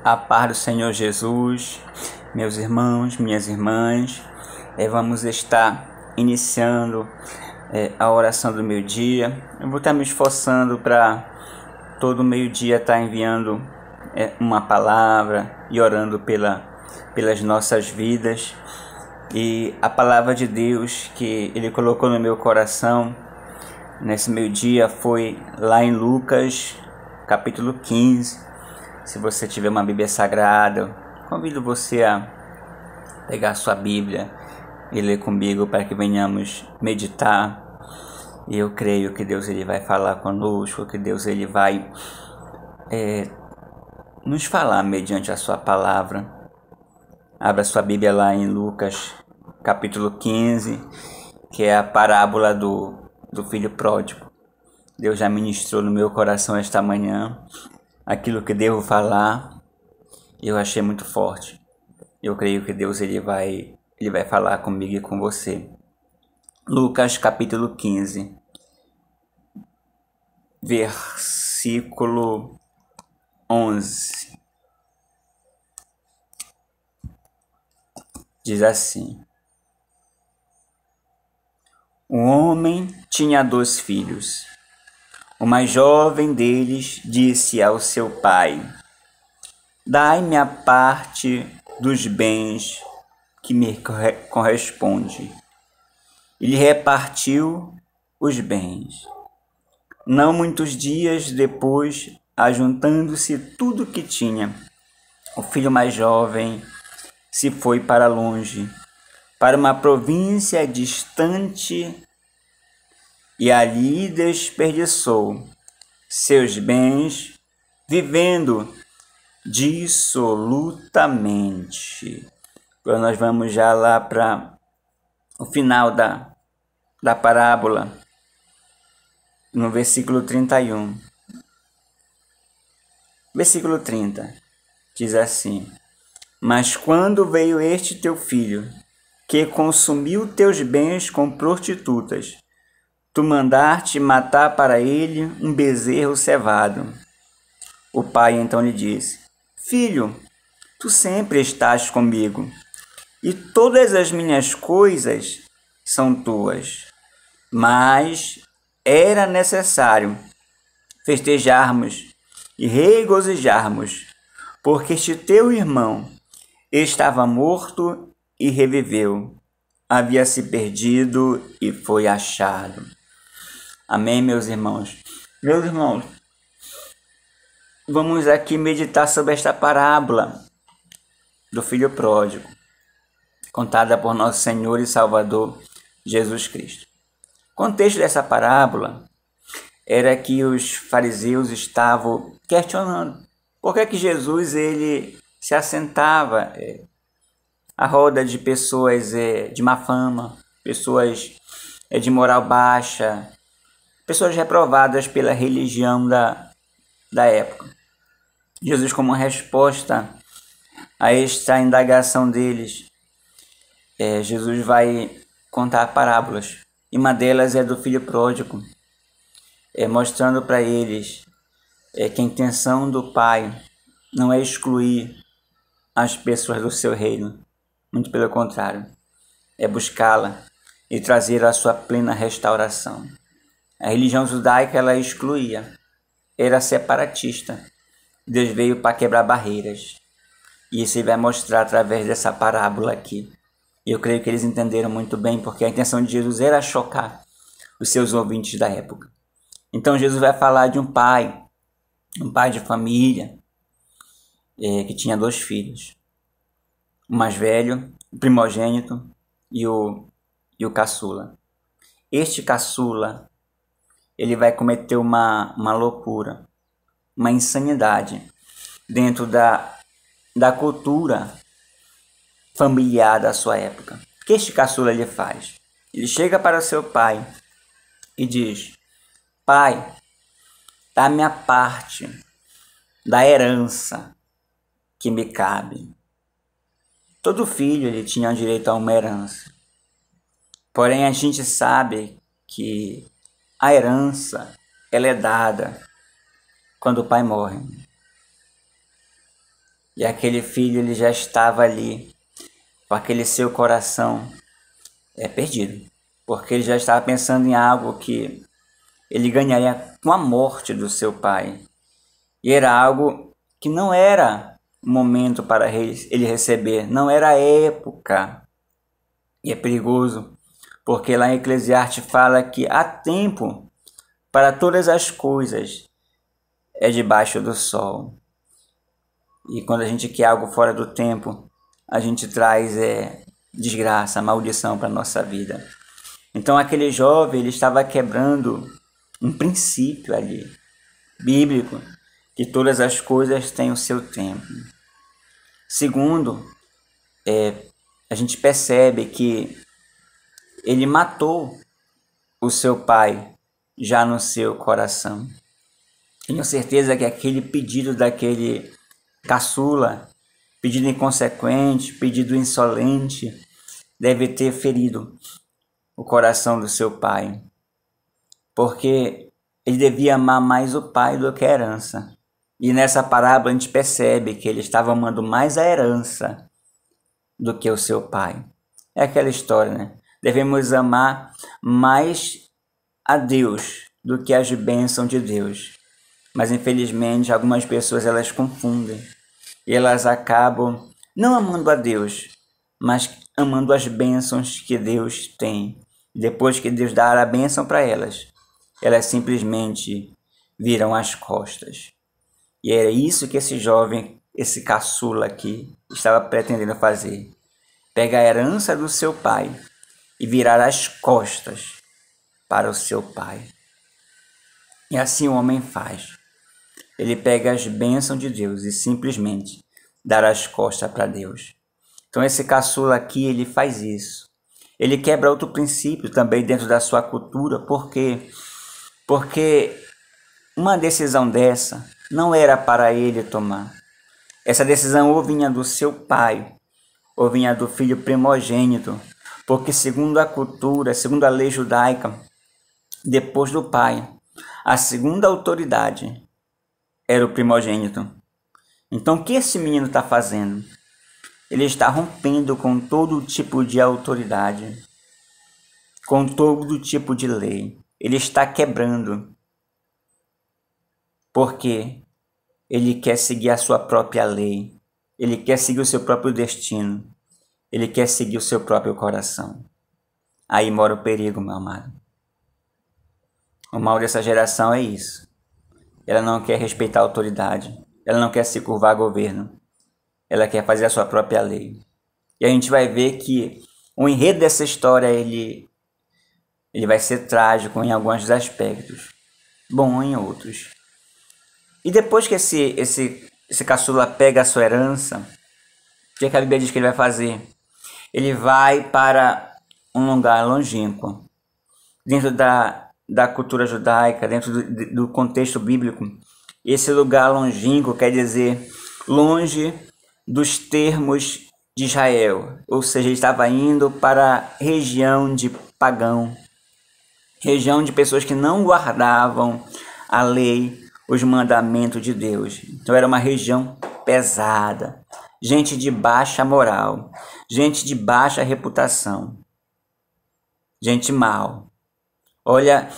A paz do Senhor Jesus, meus irmãos, minhas irmãs, vamos estar iniciando a oração do meio-dia. Eu vou estar me esforçando para todo meio-dia estar enviando uma palavra e orando pelas nossas vidas. E a palavra de Deus que Ele colocou no meu coração nesse meio-dia foi lá em Lucas, capítulo 15. Se você tiver uma Bíblia Sagrada, convido você a pegar a sua Bíblia e ler comigo para que venhamos meditar. E eu creio que Deus ele vai falar conosco, que Deus ele vai nos falar mediante a sua palavra. Abra sua Bíblia lá em Lucas, capítulo 15, que é a parábola do filho pródigo. Deus já ministrou no meu coração esta manhã aquilo que devo falar. Eu achei muito forte. Eu creio que Deus ele vai falar comigo e com você. Lucas capítulo 15, versículo 11. Diz assim: Um homem tinha 2 filhos. O mais jovem deles disse ao seu pai: Dai-me a parte dos bens que me corresponde. Ele repartiu os bens. Não muitos dias depois, ajuntando-se tudo o que tinha, o filho mais jovem se foi para longe, para uma província distante, e ali desperdiçou seus bens, vivendo dissolutamente. Agora nós vamos já lá para o final da parábola, no versículo 31. Versículo 30, diz assim: Mas quando veio este teu filho, que consumiu teus bens com prostitutas, tu mandaste matar para ele um bezerro cevado. O pai então lhe disse: Filho, tu sempre estás comigo, e todas as minhas coisas são tuas. Mas era necessário festejarmos e regozijarmos, porque este teu irmão estava morto e reviveu, havia se perdido e foi achado. Amém, meus irmãos? Meus irmãos, vamos aqui meditar sobre esta parábola do filho pródigo, contada por nosso Senhor e Salvador Jesus Cristo. O contexto dessa parábola era que os fariseus estavam questionando por que Jesus ele se assentava à roda de pessoas de má fama, pessoas de moral baixa, pessoas reprovadas pela religião da época. Jesus, como resposta a esta indagação deles, Jesus vai contar parábolas. E uma delas é do filho pródigo, mostrando para eles que a intenção do Pai não é excluir as pessoas do seu reino, muito pelo contrário, é buscá-la e trazer a sua plena restauração. A religião judaica ela excluía, era separatista. Deus veio para quebrar barreiras. E isso ele vai mostrar através dessa parábola aqui. E eu creio que eles entenderam muito bem, porque a intenção de Jesus era chocar os seus ouvintes da época. Então Jesus vai falar de um pai de família, que tinha 2 filhos. O mais velho, o primogênito e o caçula. Este caçula, ele vai cometer uma loucura, uma insanidade dentro da cultura familiar da sua época. O que este caçula ele faz? Ele chega para seu pai e diz: Pai, dá-me a parte da herança que me cabe. Todo filho ele tinha direito a uma herança. Porém, a gente sabe que a herança ela é dada quando o pai morre. E aquele filho, ele já estava ali, com aquele seu coração perdido. Porque ele já estava pensando em algo que ele ganharia com a morte do seu pai. E era algo que não era o momento para ele receber, não era a época. E é perigoso, porque lá em Eclesiastes fala que há tempo para todas as coisas debaixo do sol. E quando a gente quer algo fora do tempo, a gente traz desgraça, maldição para a nossa vida. Então aquele jovem, ele estava quebrando um princípio ali, bíblico, que todas as coisas têm o seu tempo. Segundo, a gente percebe que ele matou o seu pai já no seu coração. Tenho certeza que aquele pedido daquele caçula, pedido inconsequente, pedido insolente, deve ter ferido o coração do seu pai, porque ele devia amar mais o pai do que a herança. E nessa parábola a gente percebe que ele estava amando mais a herança do que o seu pai. É aquela história, né? Devemos amar mais a Deus do que as bênçãos de Deus. Mas infelizmente algumas pessoas elas confundem e elas acabam não amando a Deus, mas amando as bênçãos que Deus tem. Depois que Deus dá a bênção para elas, elas simplesmente viram as costas. E era isso que esse jovem, esse caçula aqui, estava pretendendo fazer. Pegar a herança do seu pai e virar as costas para o seu pai. E assim o homem faz. Ele pega as bênçãos de Deus e simplesmente dá as costas para Deus. Então esse caçula aqui, ele faz isso. Ele quebra outro princípio também dentro da sua cultura. Por quê? Porque uma decisão dessa não era para ele tomar. Essa decisão ou vinha do seu pai, ou vinha do filho primogênito. Porque segundo a cultura, segundo a lei judaica, depois do pai, a segunda autoridade era o primogênito. Então o que esse menino está fazendo? Ele está rompendo com todo tipo de autoridade, com todo tipo de lei. Ele está quebrando, porque ele quer seguir a sua própria lei, ele quer seguir o seu próprio destino, ele quer seguir o seu próprio coração. Aí mora o perigo, meu amado. O mal dessa geração é isso. Ela não quer respeitar a autoridade, ela não quer se curvar a governo, ela quer fazer a sua própria lei. E a gente vai ver que o enredo dessa história ele vai ser trágico em alguns aspectos, bom em outros. E depois que esse caçula pega a sua herança, o que a Bíblia diz que ele vai fazer? Ele vai para um lugar longínquo. Dentro da cultura judaica, dentro do contexto bíblico, esse lugar longínquo quer dizer longe dos termos de Israel. Ou seja, ele estava indo para a região de pagão, região de pessoas que não guardavam a lei, os mandamentos de Deus. Então era uma região pesada, gente de baixa moral, gente de baixa reputação, gente mal. Olha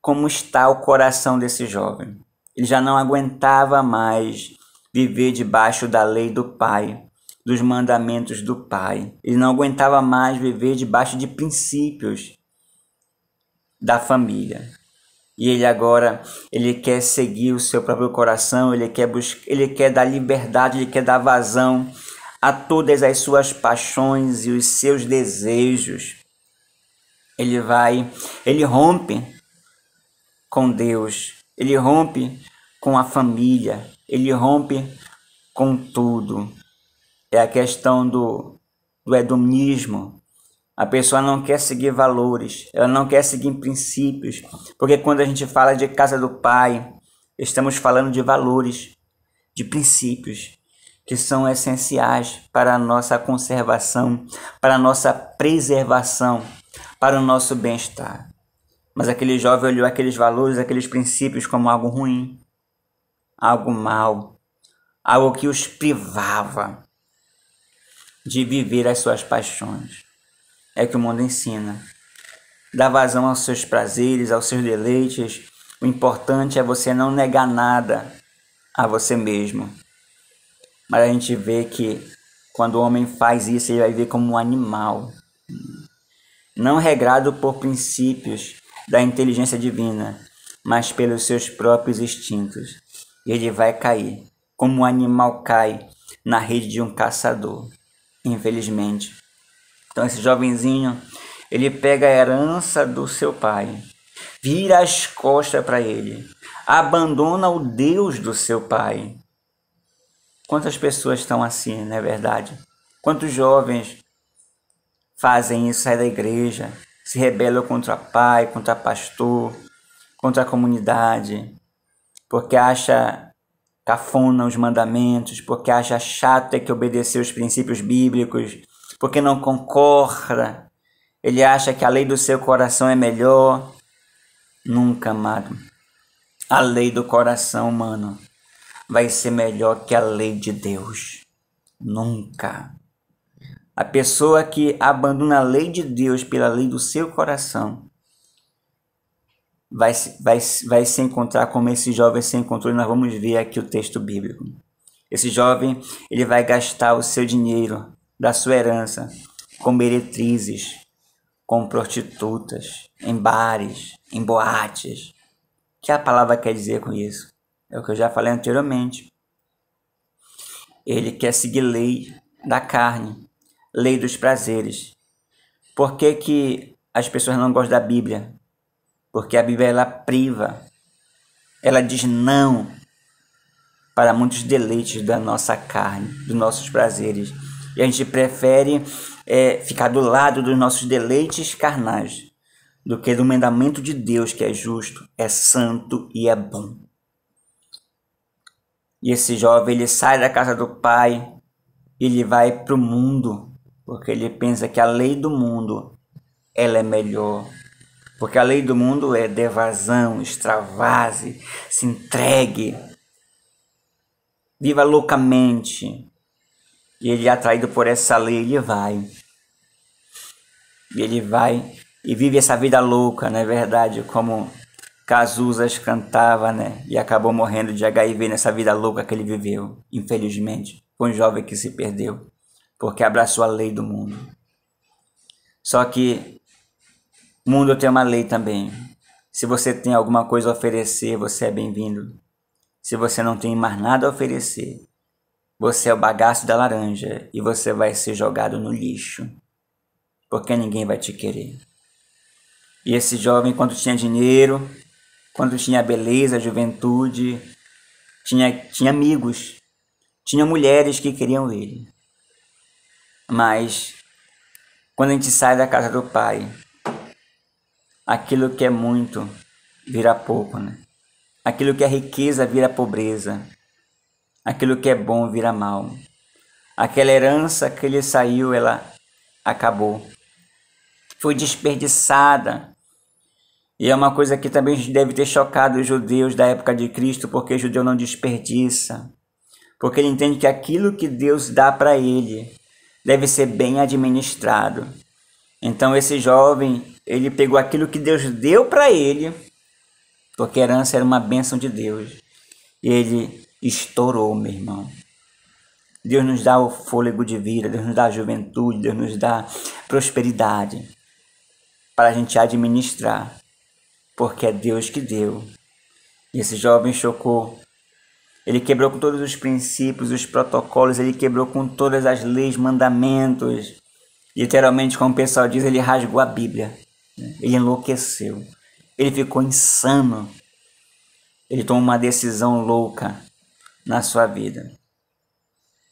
como está o coração desse jovem. Ele já não aguentava mais viver debaixo da lei do pai, dos mandamentos do pai. Ele não aguentava mais viver debaixo de princípios da família. E ele agora, ele quer seguir o seu próprio coração, ele quer dar liberdade, ele quer dar vazão a todas as suas paixões e os seus desejos. Ele rompe com Deus, ele rompe com a família, ele rompe com tudo. É a questão do hedonismo. A pessoa não quer seguir valores, ela não quer seguir princípios, porque quando a gente fala de casa do Pai, estamos falando de valores, de princípios, que são essenciais para a nossa conservação, para a nossa preservação, para o nosso bem-estar. Mas aquele jovem olhou aqueles valores, aqueles princípios como algo ruim, algo mal, algo que os privava de viver as suas paixões. É que o mundo ensina. Dá vazão aos seus prazeres, aos seus deleites. O importante é você não negar nada a você mesmo. Mas a gente vê que quando o homem faz isso, ele vai viver como um animal, não regrado por princípios da inteligência divina, mas pelos seus próprios instintos. Ele vai cair, como um animal cai na rede de um caçador, infelizmente. Então esse jovenzinho, ele pega a herança do seu pai, vira as costas para ele, abandona o Deus do seu pai. Quantas pessoas estão assim, não é verdade? Quantos jovens fazem isso, saem da igreja, se rebelam contra pai, contra pastor, contra a comunidade, porque acha cafona os mandamentos, porque acha chato ter que obedecer os princípios bíblicos, porque não concorda, ele acha que a lei do seu coração é melhor. Nunca, amado. A lei do coração humano vai ser melhor que a lei de Deus. Nunca. A pessoa que abandona a lei de Deus pela lei do seu coração vai se encontrar como esse jovem se encontrou, e nós vamos ver aqui o texto bíblico. Esse jovem, ele vai gastar o seu dinheiro da sua herança com meretrizes, com prostitutas, em bares, em boates. O que a palavra quer dizer com isso? É o que eu já falei anteriormente. Ele quer seguir lei da carne, lei dos prazeres. Por que que as pessoas não gostam da Bíblia? Porque a Bíblia, ela priva, ela diz não para muitos deleites da nossa carne, dos nossos prazeres. E a gente prefere ficar do lado dos nossos deleites carnais do que do mandamento de Deus, que é justo, é santo e é bom. E esse jovem, ele sai da casa do pai, ele vai para o mundo, porque ele pensa que a lei do mundo, ela é melhor. Porque a lei do mundo é devasão, extravase, se entregue, viva loucamente. E ele é atraído por essa lei, ele vai. E ele vai e vive essa vida louca, não é verdade? Como Cazuzas cantava, né? E acabou morrendo de HIV nessa vida louca que ele viveu, infelizmente. Foi um jovem que se perdeu, porque abraçou a lei do mundo. Só que o mundo tem uma lei também. Se você tem alguma coisa a oferecer, você é bem-vindo. Se você não tem mais nada a oferecer, você é o bagaço da laranja e você vai ser jogado no lixo, porque ninguém vai te querer. E esse jovem, quando tinha dinheiro, quando tinha beleza, juventude, tinha amigos, tinha mulheres que queriam ele. Mas quando a gente sai da casa do pai, aquilo que é muito vira pouco, né? Aquilo que é riqueza vira pobreza. Aquilo que é bom vira mal. Aquela herança que ele saiu, ela acabou. Foi desperdiçada. E é uma coisa que também deve ter chocado os judeus da época de Cristo, porque o judeu não desperdiça. Porque ele entende que aquilo que Deus dá para ele deve ser bem administrado. Então esse jovem, ele pegou aquilo que Deus deu para ele, porque a herança era uma bênção de Deus. E ele estourou, meu irmão. Deus nos dá o fôlego de vida, Deus nos dá a juventude, Deus nos dá prosperidade para a gente administrar, porque é Deus que deu. E esse jovem chocou. Ele quebrou com todos os princípios, os protocolos, ele quebrou com todas as leis, mandamentos. Literalmente, como o pessoal diz, ele rasgou a Bíblia. Ele enlouqueceu. Ele ficou insano. Ele tomou uma decisão louca na sua vida.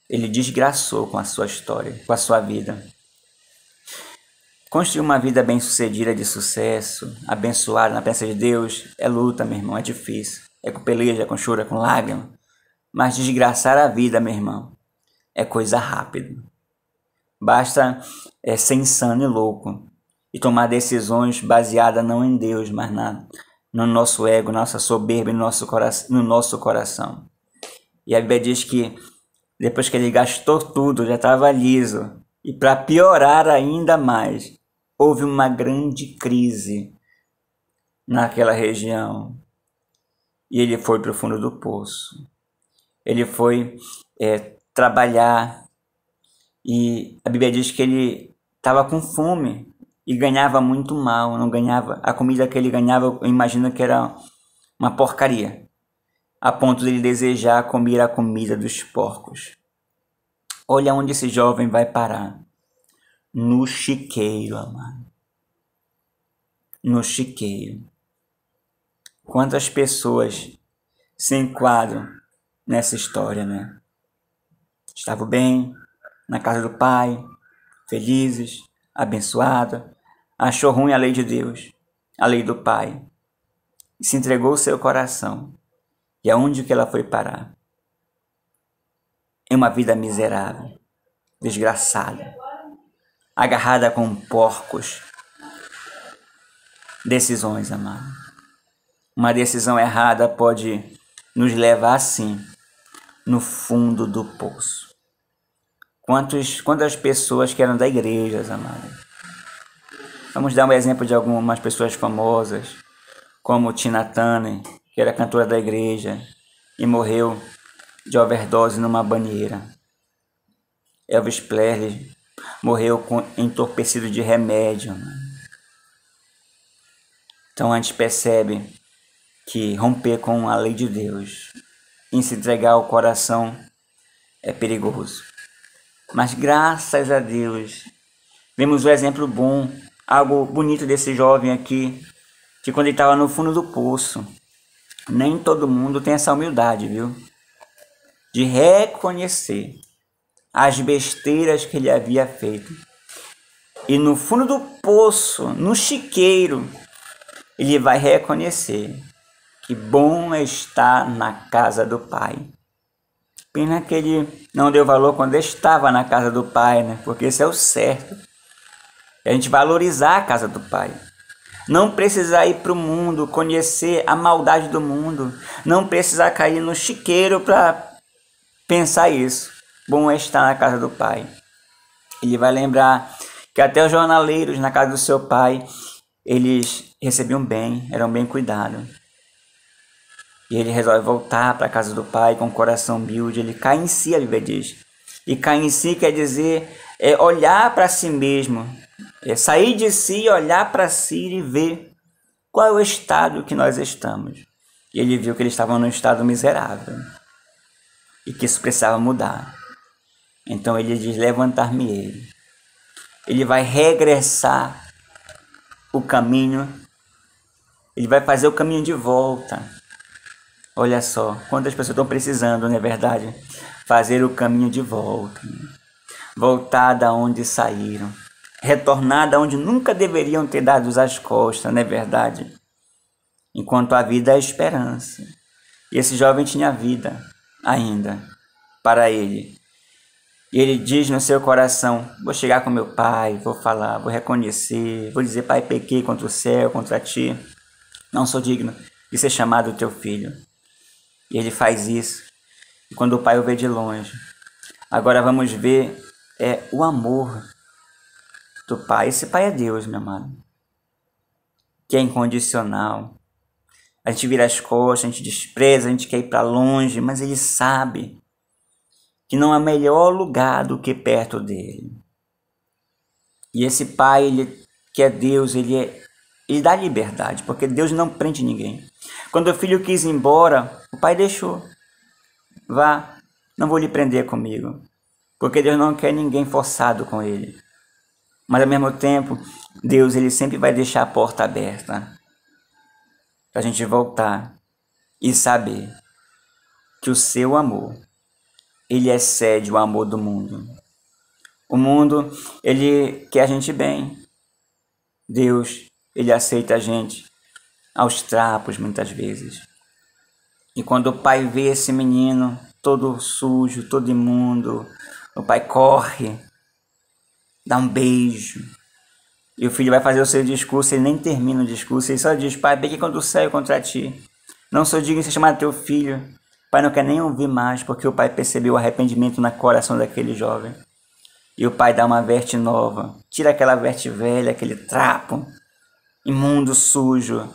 Ele desgraçou com a sua história, com a sua vida. Construir uma vida bem-sucedida, de sucesso, abençoada na presença de Deus, é luta, meu irmão, é difícil. É com peleja, é com choro, é com lágrima. Mas desgraçar a vida, meu irmão, é coisa rápida. Basta ser insano e louco e tomar decisões baseadas não em Deus, mas no nosso ego, nossa soberba e no nosso coração. E a Bíblia diz que depois que ele gastou tudo, já estava liso. E para piorar ainda mais, houve uma grande crise naquela região. E ele foi para o fundo do poço. Ele foi trabalhar. E a Bíblia diz que ele estava com fome e ganhava muito mal. Não ganhava. A comida que ele ganhava, eu imagino que era uma porcaria. A ponto de ele desejar comer a comida dos porcos. Olha onde esse jovem vai parar. No chiqueiro, amado. No chiqueiro. Quantas pessoas se enquadram nessa história, né? Estavam bem, na casa do Pai, felizes, abençoados. Achou ruim a lei de Deus, a lei do Pai. E se entregou o seu coração. E aonde que ela foi parar? Em uma vida miserável, desgraçada, agarrada com porcos. Decisões, amado. Uma decisão errada pode nos levar assim, no fundo do poço. Quantas pessoas que eram da igreja, amado? Vamos dar um exemplo de algumas pessoas famosas, como Tina Turner, que era cantora da igreja e morreu de overdose numa banheira. Elvis Presley morreu entorpecido de remédio. Então a gente percebe que romper com a lei de Deus e se entregar ao coração é perigoso. Mas graças a Deus, vemos o exemplo bom, algo bonito desse jovem aqui, que quando ele estava no fundo do poço, nem todo mundo tem essa humildade, viu? De reconhecer as besteiras que ele havia feito. E no fundo do poço, no chiqueiro, ele vai reconhecer que bom é estar na casa do Pai. Pena que ele não deu valor quando estava na casa do Pai, né? Porque isso é o certo. É a gente valorizar a casa do Pai. Não precisar ir para o mundo, conhecer a maldade do mundo. Não precisar cair no chiqueiro para pensar isso. Bom é estar na casa do Pai. Ele vai lembrar que até os jornaleiros na casa do seu pai, eles recebiam bem, eram bem cuidados. E ele resolve voltar para a casa do pai com o coração humilde. Ele cai em si, a Bíblia diz. E cair em si quer dizer olhar para si mesmo. Sair de si, olhar para si e ver qual é o estado que nós estamos. E ele viu que eles estavam num estado miserável. E que isso precisava mudar. Então ele diz, levantar-me-ei. Ele vai regressar o caminho. Ele vai fazer o caminho de volta. Olha só, quantas pessoas estão precisando, não é verdade? Fazer o caminho de volta. Voltar da onde saíram. Retornar da onde nunca deveriam ter dado as costas, não é verdade? Enquanto a vida é a esperança. E esse jovem tinha vida ainda para ele. E ele diz no seu coração, vou chegar com meu pai, vou falar, vou reconhecer, vou dizer, pai, pequei contra o céu, contra ti. Não sou digno de ser chamado teu filho. E ele faz isso. E quando o pai o vê de longe. Agora vamos ver o amor do pai. Esse pai é Deus, meu amado. Que é incondicional. A gente vira as costas, a gente despreza, a gente quer ir para longe. Mas ele sabe que não há melhor lugar do que perto dele. E esse pai, ele, que é Deus, ele dá liberdade. Porque Deus não prende ninguém. Quando o filho quis ir embora, o pai deixou. Vá, não vou lhe prender comigo. Porque Deus não quer ninguém forçado com ele. Mas ao mesmo tempo, Deus ele sempre vai deixar a porta aberta. Para a gente voltar e saber que o seu amor, ele excede o amor do mundo. O mundo, ele quer a gente bem. Deus, ele aceita a gente aos trapos muitas vezes. E quando o pai vê esse menino todo sujo, todo imundo, o pai corre, dá um beijo. E o filho vai fazer o seu discurso, ele nem termina o discurso, ele só diz, pai, peguei contra o céu e contra ti. Não sou digno de ser chamado teu filho. pai não quer nem ouvir mais, porque o pai percebeu o arrependimento no coração daquele jovem. E o pai dá uma veste nova, tira aquela veste velha, aquele trapo imundo, sujo,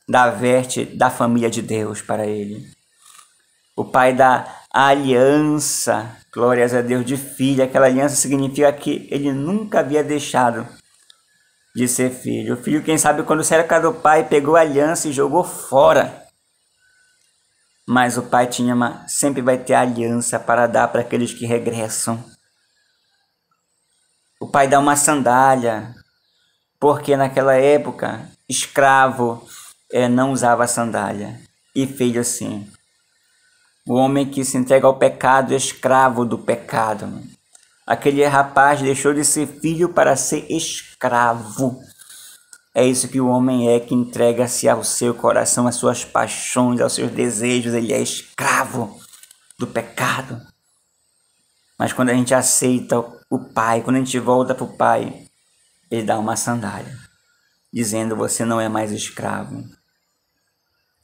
da veste da família de Deus para ele. O pai dá a aliança, glórias a Deus, de filho. Aquela aliança significa que ele nunca havia deixado de ser filho. O filho, quem sabe, quando saiu da casa do pai, pegou a aliança e jogou fora. Mas o pai sempre vai ter a aliança para dar para aqueles que regressam. O pai dá uma sandália, porque naquela época, escravo não usava sandália. E filho sim. O homem que se entrega ao pecado é escravo do pecado. Aquele rapaz deixou de ser filho para ser escravo. É isso que o homem é, que entrega-se ao seu coração, às suas paixões, aos seus desejos. Ele é escravo do pecado. Mas quando a gente aceita o pai, quando a gente volta para o pai, ele dá uma sandália, dizendo: você não é mais escravo.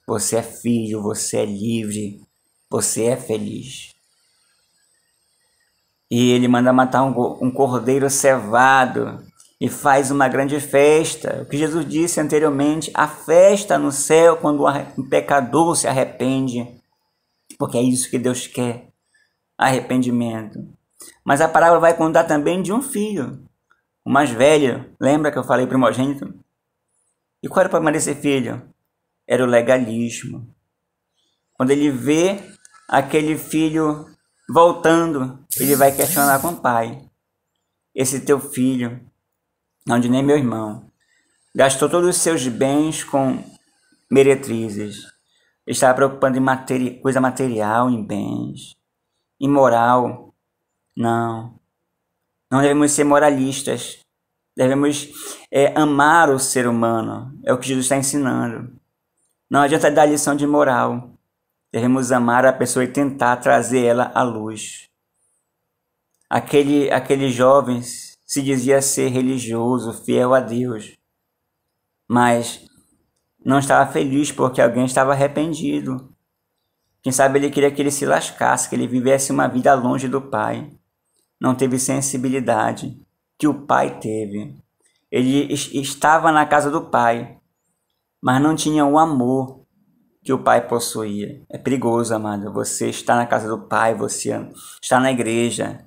Você é filho, você é livre, você é feliz. E ele manda matar um cordeiro cevado e faz uma grande festa. O que Jesus disse anteriormente, a festa no céu quando um pecador se arrepende. Porque é isso que Deus quer, arrependimento. Mas a parábola vai contar também de um filho, o mais velho. Lembra que eu falei primogênito? E qual era o problema desse filho? Era o legalismo. Quando ele vê aquele filho voltando, ele vai questionar com o pai: esse teu filho, onde nem meu irmão, gastou todos os seus bens com meretrizes, estava preocupando em coisa material, em bens, em moral. Não devemos ser moralistas, devemos amar o ser humano, é o que Jesus está ensinando. Não adianta dar lição de moral, devemos amar a pessoa e tentar trazer ela à luz. Aquele jovem se dizia ser religioso, fiel a Deus, mas não estava feliz porque alguém estava arrependido. Quem sabe ele queria que ele se lascasse, que ele vivesse uma vida longe do pai. Não teve sensibilidade que o pai teve. Ele estava na casa do pai, mas não tinha o amor que o pai possuía. É perigoso, amado. Você está na casa do pai, você está na igreja,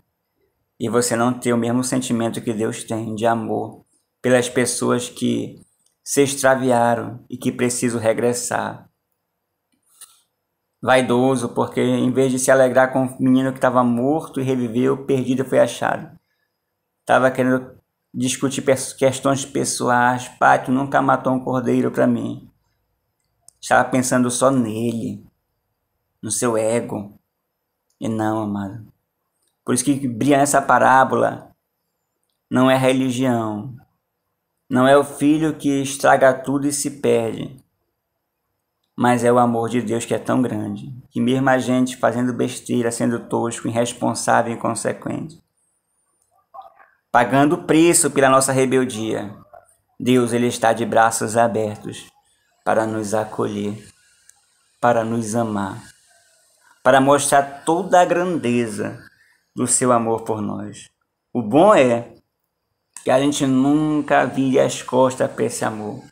e você não ter o mesmo sentimento que Deus tem de amor pelas pessoas que se extraviaram e que precisam regressar. Vaidoso, porque em vez de se alegrar com o menino que estava morto e reviveu, perdido foi achado. Estava querendo discutir questões pessoais. Pai, tu nunca matou um cordeiro para mim. Estava pensando só nele, no seu ego. E não, amado. Por isso que brilha nessa parábola não é religião. Não é o filho que estraga tudo e se perde. Mas é o amor de Deus que é tão grande, que mesmo a gente fazendo besteira, sendo tosco, irresponsável e inconsequente, pagando o preço pela nossa rebeldia, Deus ele está de braços abertos para nos acolher, para nos amar, para mostrar toda a grandeza do seu amor por nós. O bom é que a gente nunca vire as costas para esse amor.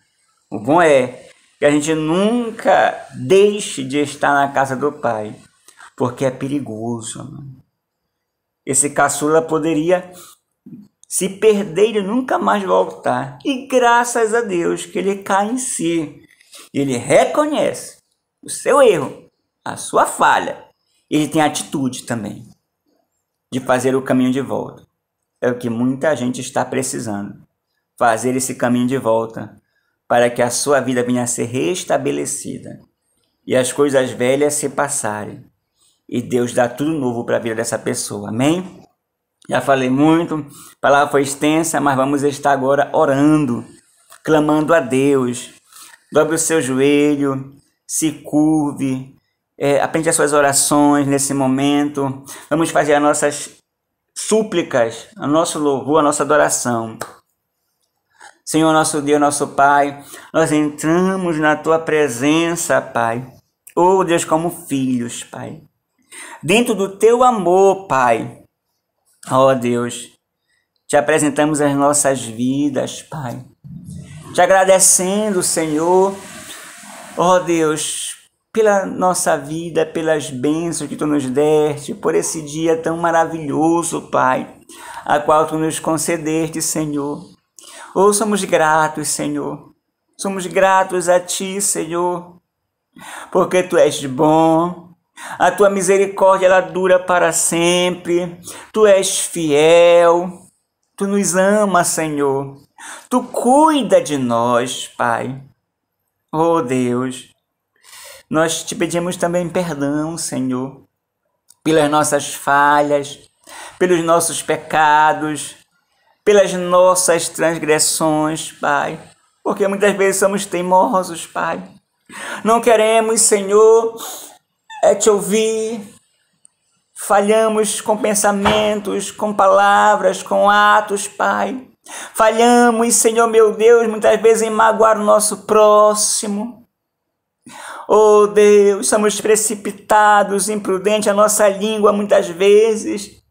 O bom é que a gente nunca deixe de estar na casa do Pai, porque é perigoso, mano. Esse caçula poderia se perder e nunca mais voltar. E graças a Deus que ele cai em si. Ele reconhece o seu erro, a sua falha. Ele tem atitude também de fazer o caminho de volta. É o que muita gente está precisando. Fazer esse caminho de volta para que a sua vida venha a ser restabelecida e as coisas velhas se passarem. E Deus dá tudo novo para a vida dessa pessoa. Amém? Já falei muito, a palavra foi extensa, mas vamos estar agora orando, clamando a Deus. Dobre o seu joelho, se curve, aprende as suas orações nesse momento. Vamos fazer as nossas súplicas, o nosso louvor, a nossa adoração. Senhor, nosso Deus, nosso Pai, nós entramos na Tua presença, Pai, Oh Deus, como filhos, Pai. Dentro do teu amor, Pai. Oh Deus, te apresentamos as nossas vidas, Pai. Te agradecendo, Senhor, oh Deus, pela nossa vida, pelas bênçãos que Tu nos deste, por esse dia tão maravilhoso, Pai, a qual Tu nos concedeste, Senhor. Oh, somos gratos, Senhor. Somos gratos a Ti, Senhor, porque Tu és bom. A Tua misericórdia, ela dura para sempre. Tu és fiel. Tu nos ama, Senhor. Tu cuida de nós, Pai. Oh, Deus, nós Te pedimos também perdão, Senhor, pelas nossas falhas, pelos nossos pecados, pelas nossas transgressões, Pai. Porque muitas vezes somos teimosos, Pai. Não queremos, Senhor, Te ouvir. Falhamos com pensamentos, com palavras, com atos, Pai. Falhamos, Senhor meu Deus, muitas vezes em magoar o nosso próximo. Oh Deus, somos precipitados, imprudentes, a nossa língua muitas vezes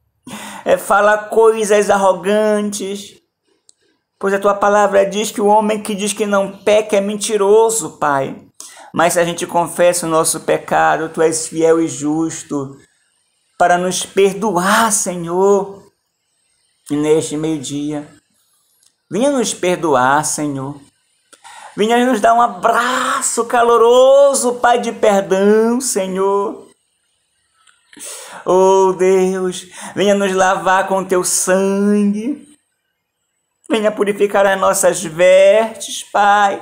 fala coisas arrogantes. Pois a Tua palavra diz que o homem que diz que não peca é mentiroso, Pai. Mas se a gente confessa o nosso pecado, Tu és fiel e justo para nos perdoar, Senhor. E neste meio-dia, venha nos perdoar, Senhor. Venha nos dar um abraço caloroso, Pai, de perdão, Senhor. Oh Deus, venha nos lavar com Teu sangue. Venha purificar as nossas vestes, Pai.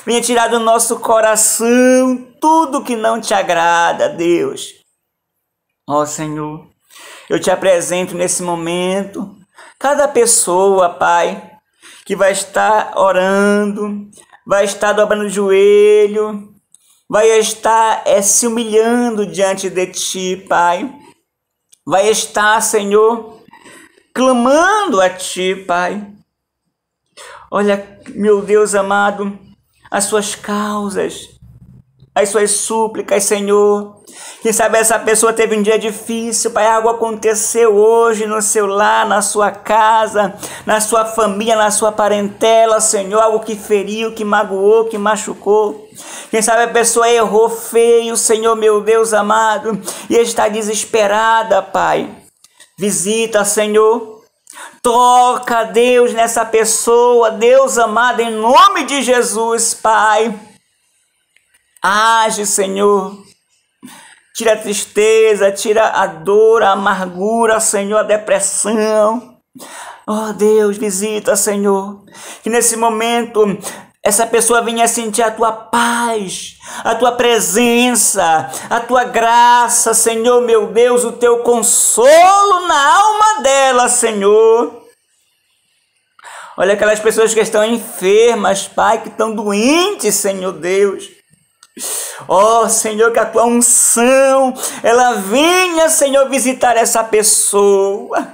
Venha tirar do nosso coração tudo que não Te agrada, Deus. Ó Senhor, eu Te apresento nesse momento cada pessoa, Pai, que vai estar orando, vai estar dobrando o joelho, vai estar se humilhando diante de Ti, Pai. Vai estar, Senhor, clamando a Ti, Pai. Olha, meu Deus amado, as suas causas, as suas súplicas, Senhor. Quem sabe essa pessoa teve um dia difícil, Pai, algo aconteceu hoje no seu lar, na sua casa, na sua família, na sua parentela, Senhor, algo que feriu, que magoou, que machucou. Quem sabe a pessoa errou feio, Senhor, meu Deus amado, e está desesperada, Pai. Visita, Senhor. Toca, Deus, nessa pessoa, Deus amado, em nome de Jesus, Pai. Age, Senhor. Tira a tristeza, tira a dor, a amargura, Senhor, a depressão. Oh, Deus, visita, Senhor. Que nesse momento essa pessoa venha sentir a Tua paz, a Tua presença, a Tua graça, Senhor, meu Deus, o Teu consolo na alma dela, Senhor. Olha aquelas pessoas que estão enfermas, Pai, que estão doentes, Senhor Deus. Oh, Senhor, que a Tua unção, ela venha, Senhor, visitar essa pessoa.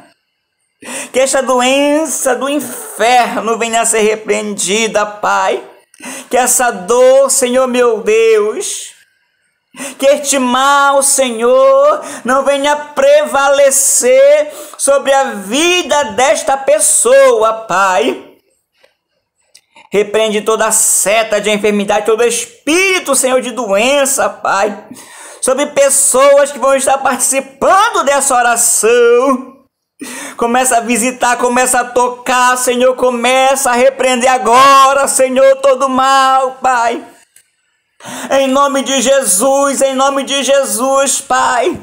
Que esta doença do inferno venha a ser repreendida, Pai. Que essa dor, Senhor, meu Deus, que este mal, Senhor, não venha prevalecer sobre a vida desta pessoa, Pai. Repreende toda seta de enfermidade, todo espírito, Senhor, de doença, Pai, sobre pessoas que vão estar participando dessa oração. Começa a visitar, começa a tocar, Senhor, começa a repreender agora, Senhor, todo mal, Pai. Em nome de Jesus, Pai.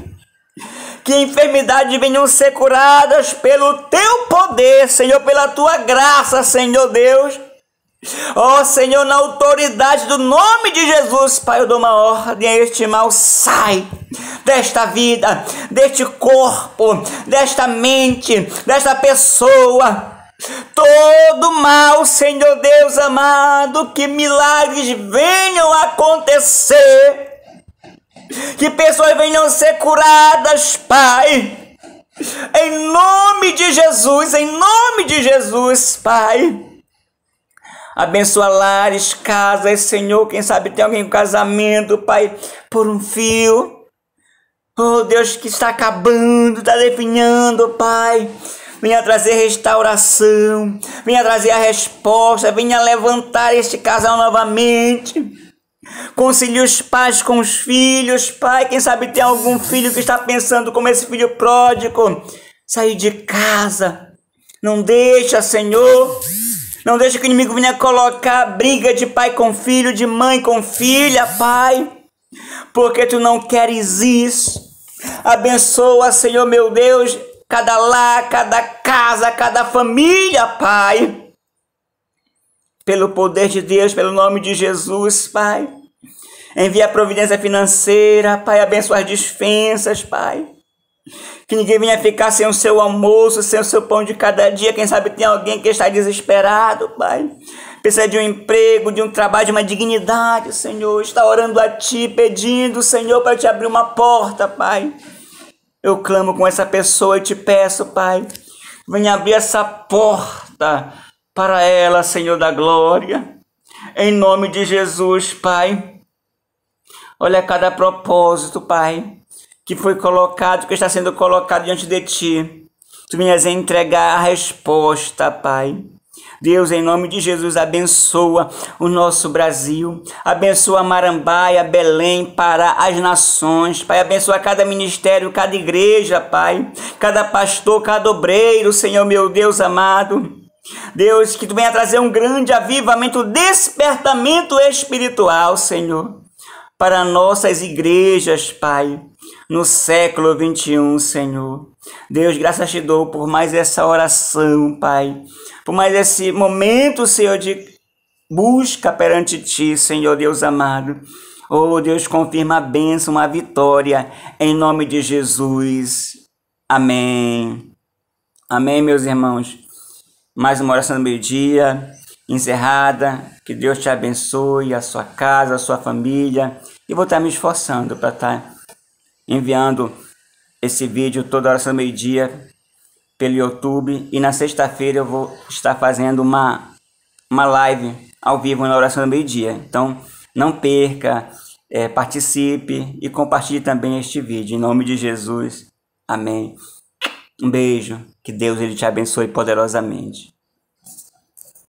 Que enfermidades venham ser curadas pelo Teu poder, Senhor, pela Tua graça, Senhor Deus. Ó Senhor, na autoridade do nome de Jesus, Pai, eu dou uma ordem a este mal, sai desta vida, deste corpo, desta mente, desta pessoa. Todo mal, Senhor Deus amado, que milagres venham a acontecer, que pessoas venham ser curadas, Pai, em nome de Jesus, Pai. Abençoa lares, casas, Senhor. Quem sabe tem alguém com casamento, Pai, por um fio. Oh, Deus, que está acabando, está definhando, Pai. Venha trazer restauração. Venha trazer a resposta. Venha levantar este casal novamente. Concilie os pais com os filhos, Pai. Quem sabe tem algum filho que está pensando como esse filho pródigo. Sair de casa. Não deixa, Senhor. Não deixa que o inimigo venha colocar briga de pai com filho, de mãe com filha, Pai. Porque tu não queres isso. Abençoa, Senhor meu Deus, cada lar, cada casa, cada família, Pai. Pelo poder de Deus, pelo nome de Jesus, Pai. Envia a providência financeira, Pai. Abençoa as dispensas, Pai. Que ninguém venha ficar sem o seu almoço, sem o seu pão de cada dia. Quem sabe tem alguém que está desesperado, Pai. Precisa de um emprego, de um trabalho, de uma dignidade, Senhor. Está orando a Ti, pedindo, Senhor, para Te abrir uma porta, Pai. Eu clamo com essa pessoa e te peço, Pai. Venha abrir essa porta para ela, Senhor da glória. Em nome de Jesus, Pai. Olha cada propósito, Pai, que foi colocado, que está sendo colocado diante de Ti. Tu venhas entregar a resposta, Pai. Deus, em nome de Jesus, abençoa o nosso Brasil. Abençoa Marambaia, Belém, Pará, as nações. Pai, abençoa cada ministério, cada igreja, Pai. Cada pastor, cada obreiro, Senhor meu Deus amado. Deus, que Tu venha trazer um grande avivamento, despertamento espiritual, Senhor, para nossas igrejas, Pai, no século 21, Senhor. Deus, graças Te dou por mais essa oração, Pai, por mais esse momento, Senhor, de busca perante Ti, Senhor Deus amado. Oh, Deus, confirma a bênção, a vitória, em nome de Jesus. Amém. Amém, meus irmãos. Mais uma oração do meio-dia encerrada. Que Deus te abençoe, a sua casa, a sua família. E vou estar me esforçando para estar enviando esse vídeo toda oração do meio-dia pelo YouTube. E na sexta-feira eu vou estar fazendo uma live ao vivo na oração do meio-dia. Então não perca, participe e compartilhe também este vídeo. Em nome de Jesus. Amém. Um beijo. Que Deus ele te abençoe poderosamente.